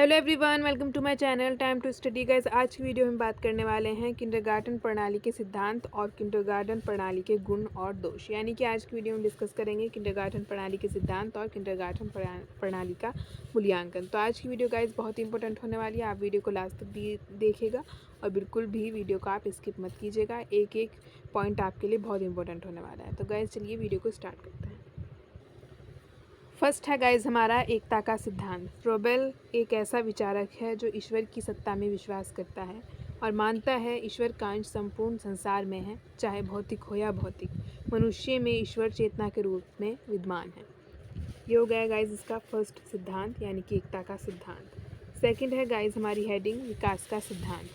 Hello everyone, welcome to my channel time to study guys. आज की video में बात करने वाले हैं किंडरगार्टन प्रणाली के सिद्धांत और किंडरगार्टन प्रणाली के गुण और दोष। यानी कि आज की वीडियो में डिस्कस करेंगे किंडरगार्टन प्रणाली के सिद्धांत और किंडरगार्टन प्रणाली का मूल्यांकन। तो आज की वीडियो गाइस बहुत ही इंपॉर्टेंट होने वाली है। आप वीडियो को लास्ट तक देखिएगा और बिल्कुल भी वीडियो को आप स्किप मत कीजिएगा। एक एक पॉइंट आपके लिए बहुत इंपॉर्टेंट होने वाला है। तो गाइस चलिए वीडियो को स्टार्ट करते हैं। फर्स्ट है गाइज हमारा एकता का सिद्धांत। फ्रोबेल एक ऐसा विचारक है जो ईश्वर की सत्ता में विश्वास करता है और मानता है ईश्वर का अंश संपूर्ण संसार में है, चाहे भौतिक हो या भौतिक। मनुष्य में ईश्वर चेतना के रूप में विद्यमान है। ये हो गया गाइज इसका फर्स्ट सिद्धांत यानी कि एकता का सिद्धांत। सेकंड है गाइज हमारी हेडिंग विकास का सिद्धांत।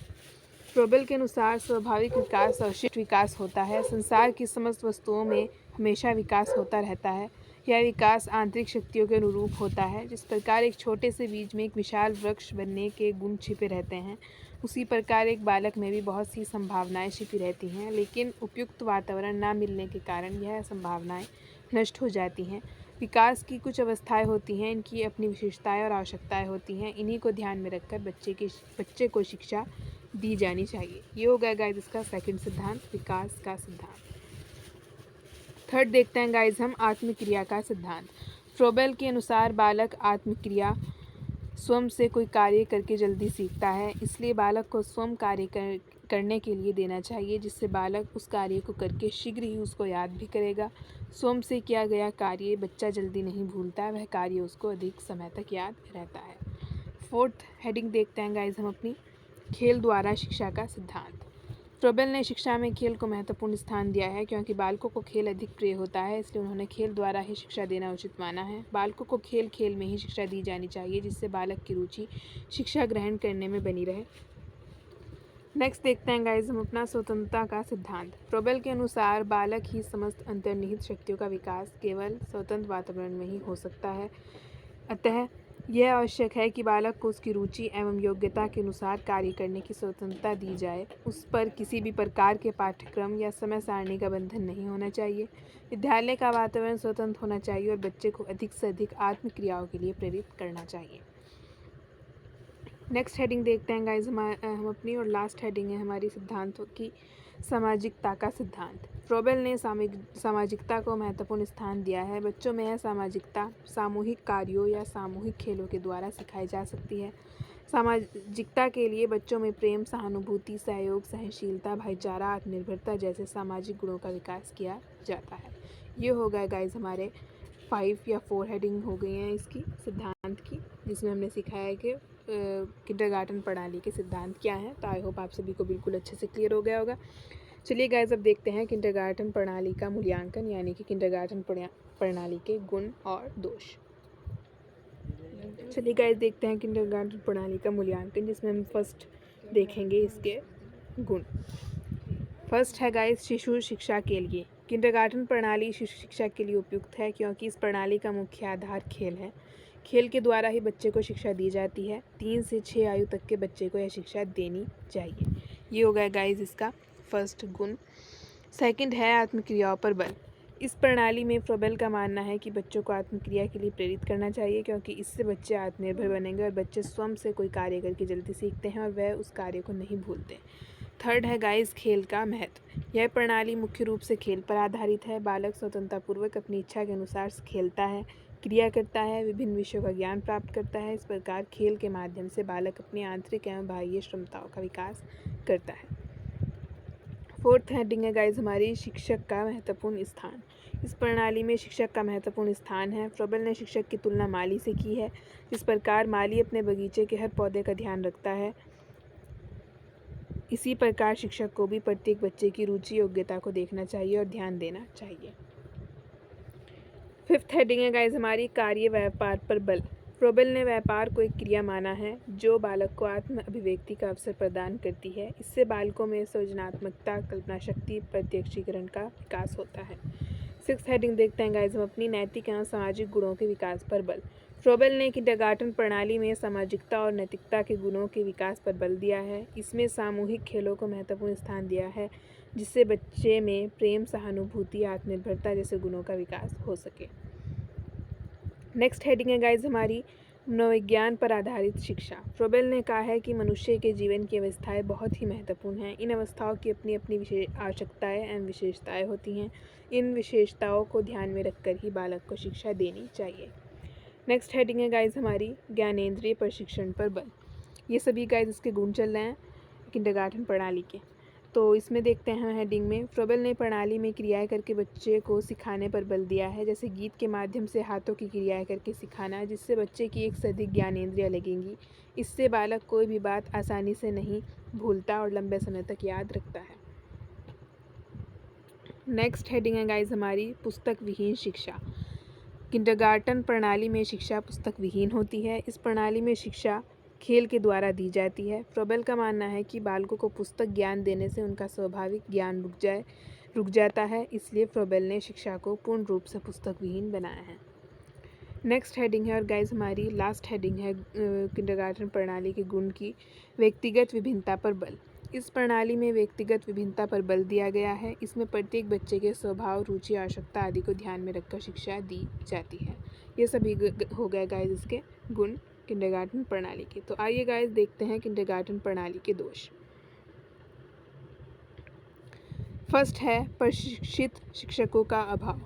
फ्रोबेल के अनुसार स्वाभाविक विकास अवशिष्ट विकास होता है। संसार की समस्त वस्तुओं में हमेशा विकास होता रहता है। यह विकास आंतरिक शक्तियों के अनुरूप होता है। जिस प्रकार एक छोटे से बीज में एक विशाल वृक्ष बनने के गुण छिपे रहते हैं, उसी प्रकार एक बालक में भी बहुत सी संभावनाएं छिपी रहती हैं, लेकिन उपयुक्त वातावरण न मिलने के कारण यह संभावनाएं नष्ट हो जाती हैं। विकास की कुछ अवस्थाएं होती हैं, इनकी अपनी विशेषताएं और आवश्यकताएं होती हैं। इन्हीं को ध्यान में रखकर बच्चे को शिक्षा दी जानी चाहिए। ये हो गया गाइस इसका सेकंड सिद्धांत, विकास का सिद्धांत। थर्ड देखते हैं गाइज हम आत्मक्रिया का सिद्धांत। फ्रोबेल के अनुसार बालक आत्मक्रिया स्वयं से कोई कार्य करके जल्दी सीखता है, इसलिए बालक को स्वयं कार्य करने के लिए देना चाहिए, जिससे बालक उस कार्य को करके शीघ्र ही उसको याद भी करेगा। स्वयं से किया गया कार्य बच्चा जल्दी नहीं भूलता, वह कार्य उसको अधिक समय तक याद रहता है। फोर्थ हेडिंग देखते हैं गाइज हम अपनी, खेल द्वारा शिक्षा का सिद्धांत। फ्रोबेल ने शिक्षा में खेल को महत्वपूर्ण स्थान दिया है, क्योंकि बालकों को खेल अधिक प्रिय होता है, इसलिए उन्होंने खेल द्वारा ही शिक्षा देना उचित माना है। बालकों को खेल खेल में ही शिक्षा दी जानी चाहिए, जिससे बालक की रुचि शिक्षा ग्रहण करने में बनी रहे। नेक्स्ट देखते हैं गाइज हम अपना स्वतंत्रता का सिद्धांत। फ्रोबेल के अनुसार बालक ही समस्त अंतर्निहित शक्तियों का विकास केवल स्वतंत्र वातावरण में ही हो सकता है। अतः यह आवश्यक है कि बालक को उसकी रुचि एवं योग्यता के अनुसार कार्य करने की स्वतंत्रता दी जाए। उस पर किसी भी प्रकार के पाठ्यक्रम या समय सारणी का बंधन नहीं होना चाहिए। विद्यालय का वातावरण स्वतंत्र होना चाहिए और बच्चे को अधिक से अधिक आत्मक्रियाओं के लिए प्रेरित करना चाहिए। नेक्स्ट हेडिंग देखते हैं गाइज हम अपनी, और लास्ट हेडिंग है हमारी सिद्धांतों की, सामाजिकता का सिद्धांत। फ्रोबेल ने सामाजिकता को महत्वपूर्ण स्थान दिया है। बच्चों में यह सामाजिकता सामूहिक कार्यों या सामूहिक खेलों के द्वारा सिखाई जा सकती है। सामाजिकता के लिए बच्चों में प्रेम, सहानुभूति, सहयोग, सहनशीलता, भाईचारा, आत्मनिर्भरता जैसे सामाजिक गुणों का विकास किया जाता है। ये हो गए गाइज हमारे 5 या 4 हेडिंग हो गई हैं इसकी सिद्धांत की, जिसमें हमने सिखाया है कि किंडरगार्टन प्रणाली के सिद्धांत क्या हैं। तो आई होप आप सभी को बिल्कुल अच्छे से क्लियर हो गया होगा। चलिए गाइज अब देखते हैं किंडरगार्टन प्रणाली का मूल्यांकन, यानी कि किंडरगार्टन प्रणाली के गुण और दोष। चलिए गाइज देखते हैं किंडरगार्टन प्रणाली का मूल्यांकन, जिसमें हम फर्स्ट देखेंगे इसके गुण। फर्स्ट है गाइज शिशु शिक्षा के लिए। किंडरगार्टन प्रणाली शिशु शिक्षा के लिए उपयुक्त है, क्योंकि इस प्रणाली का मुख्य आधार खेल है। खेल के द्वारा ही बच्चे को शिक्षा दी जाती है। 3 से 6 आयु तक के बच्चे को यह शिक्षा देनी चाहिए। ये हो गया गाइज इसका फर्स्ट गुण। सेकंड है आत्मक्रियाओं पर बल। इस प्रणाली में फ्रोबेल का मानना है कि बच्चों को आत्मक्रिया के लिए प्रेरित करना चाहिए, क्योंकि इससे बच्चे आत्मनिर्भर बनेंगे और बच्चे स्वयं से कोई कार्य करके जल्दी सीखते हैं और वह उस कार्य को नहीं भूलते। थर्ड है गाइस खेल का महत्व। यह प्रणाली मुख्य रूप से खेल पर आधारित है। बालक स्वतंत्रतापूर्वक अपनी इच्छा के अनुसार खेलता है, क्रिया करता है, विभिन्न विषयों का ज्ञान प्राप्त करता है। इस प्रकार खेल के माध्यम से बालक अपनी आंतरिक एवं बाह्य क्षमताओं का विकास करता है। फोर्थ हेडिंग है गाइज हमारी शिक्षक का महत्वपूर्ण स्थान। इस प्रणाली में शिक्षक का महत्वपूर्ण स्थान है। फ्रोबेल ने शिक्षक की तुलना माली से की है। इस प्रकार माली अपने बगीचे के हर पौधे का ध्यान रखता है, इसी प्रकार शिक्षक को भी प्रत्येक बच्चे की रुचि योग्यता को देखना चाहिए और ध्यान देना चाहिए। फिफ्थ हेडिंग है गाइज हमारी कार्य व्यापार पर बल। फ्रोबेल ने व्यापार को एक क्रिया माना है जो बालक को आत्म अभिव्यक्ति का अवसर प्रदान करती है। इससे बालकों में सृजनात्मकता, कल्पना शक्ति, प्रत्यक्षीकरण का विकास होता है। सिक्स्थ हेडिंग देखते हैं गाइज हम अपनी, नैतिक एवं सामाजिक गुणों के विकास पर बल। फ्रोबेल ने किंडरगार्टन प्रणाली में सामाजिकता और नैतिकता के गुणों के विकास पर बल दिया है। इसमें सामूहिक खेलों को महत्वपूर्ण स्थान दिया है, जिससे बच्चे में प्रेम, सहानुभूति, आत्मनिर्भरता जैसे गुणों का विकास हो सके। नेक्स्ट हेडिंग है गाइज हमारी मनोविज्ञान पर आधारित शिक्षा। फ्रोबेल ने कहा है कि मनुष्य के जीवन की अवस्थाएं बहुत ही महत्वपूर्ण हैं। इन अवस्थाओं की अपनी अपनी विशेष आवश्यकताएं एवं विशेषताएं होती हैं। इन विशेषताओं को ध्यान में रखकर ही बालक को शिक्षा देनी चाहिए। नेक्स्ट हेडिंग है गाइज हमारी ज्ञानेंद्रिय प्रशिक्षण पर बल। ये सभी गाइज इसके गुण चल रहे हैं किंडरगार्टन प्रणाली के। तो इसमें देखते हैं हेडिंग में, फ्रोबेल ने प्रणाली में क्रियाएं करके बच्चे को सिखाने पर बल दिया है, जैसे गीत के माध्यम से हाथों की क्रियाएं करके सिखाना, जिससे बच्चे की एक से अधिक ज्ञानेंद्रियां लगेंगी। इससे बालक कोई भी बात आसानी से नहीं भूलता और लंबे समय तक याद रखता है। नेक्स्ट हेडिंग है गाइज हमारी पुस्तक विहीन शिक्षा। किंडरगार्टन प्रणाली में शिक्षा पुस्तक विहीन होती है। इस प्रणाली में शिक्षा खेल के द्वारा दी जाती है। फ्रोबेल का मानना है कि बालकों को पुस्तक ज्ञान देने से उनका स्वाभाविक ज्ञान रुक जाता है, इसलिए फ्रोबेल ने शिक्षा को पूर्ण रूप से पुस्तक विहीन बनाया है। नेक्स्ट हेडिंग है और गाइज हमारी लास्ट हेडिंग है किंडरगार्टन प्रणाली के गुण की व्यक्तिगत विभिन्नता पर बल। इस प्रणाली में व्यक्तिगत विभिन्नता पर बल दिया गया है। इसमें प्रत्येक बच्चे के स्वभाव, रुचि, आवश्यकता आदि को ध्यान में रखकर शिक्षा दी जाती है। ये सभी हो गए गाइज इसके गुण किंडरगार्टन प्रणाली के। तो आइए गाइज देखते हैं किंडरगार्टन प्रणाली के दोष। फर्स्ट है प्रशिक्षित शिक्षकों का अभाव।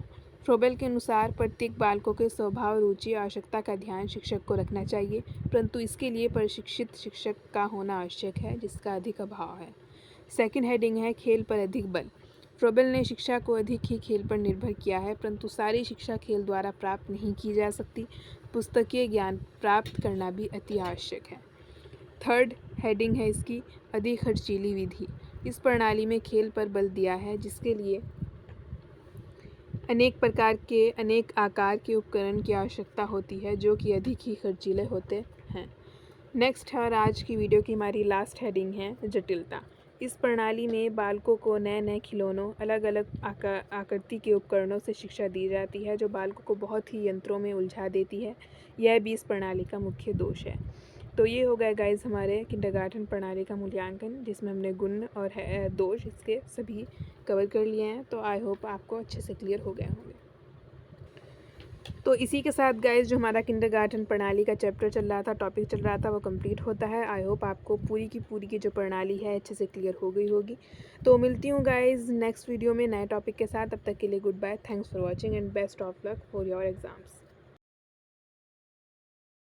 फ्रोबेल के अनुसार प्रत्येक बालकों के स्वभाव, रुचि, आवश्यकता का ध्यान शिक्षक को रखना चाहिए, परंतु इसके लिए प्रशिक्षित शिक्षक का होना आवश्यक है, जिसका अधिक अभाव है। सेकंड हेडिंग है खेल पर अधिक बल। फ्रोबेल ने शिक्षा को अधिक ही खेल पर निर्भर किया है, परंतु सारी शिक्षा खेल द्वारा प्राप्त नहीं की जा सकती। पुस्तकीय ज्ञान प्राप्त करना भी अति आवश्यक है। थर्ड हेडिंग है इसकी अधिक खर्चीली विधि। इस प्रणाली में खेल पर बल दिया है, जिसके लिए अनेक प्रकार के, अनेक आकार के उपकरण की आवश्यकता होती है, जो कि अधिक ही खर्चीले होते हैं। नेक्स्ट है और आज की वीडियो की हमारी लास्ट हेडिंग है जटिलता। इस प्रणाली में बालकों को नए नए खिलौनों, अलग अलग आकृति के उपकरणों से शिक्षा दी जाती है, जो बालकों को बहुत ही यंत्रों में उलझा देती है। यह भी इस प्रणाली का मुख्य दोष है। तो ये हो गया गाइज हमारे किंडरगार्टन प्रणाली का मूल्यांकन, जिसमें हमने गुण और दोष इसके सभी कवर कर लिए हैं। तो आई होप आपको अच्छे से क्लियर हो गए होंगे। तो इसी के साथ गाइज जो हमारा किंडरगार्टन प्रणाली का चैप्टर चल रहा था, टॉपिक चल रहा था, वो कंप्लीट होता है। आई होप आपको पूरी की जो प्रणाली है अच्छे से क्लियर हो गई होगी। तो मिलती हूँ गाइज नेक्स्ट वीडियो में नए टॉपिक के साथ। तब तक के लिए good bye, thanks for watching and best of luck for your exams.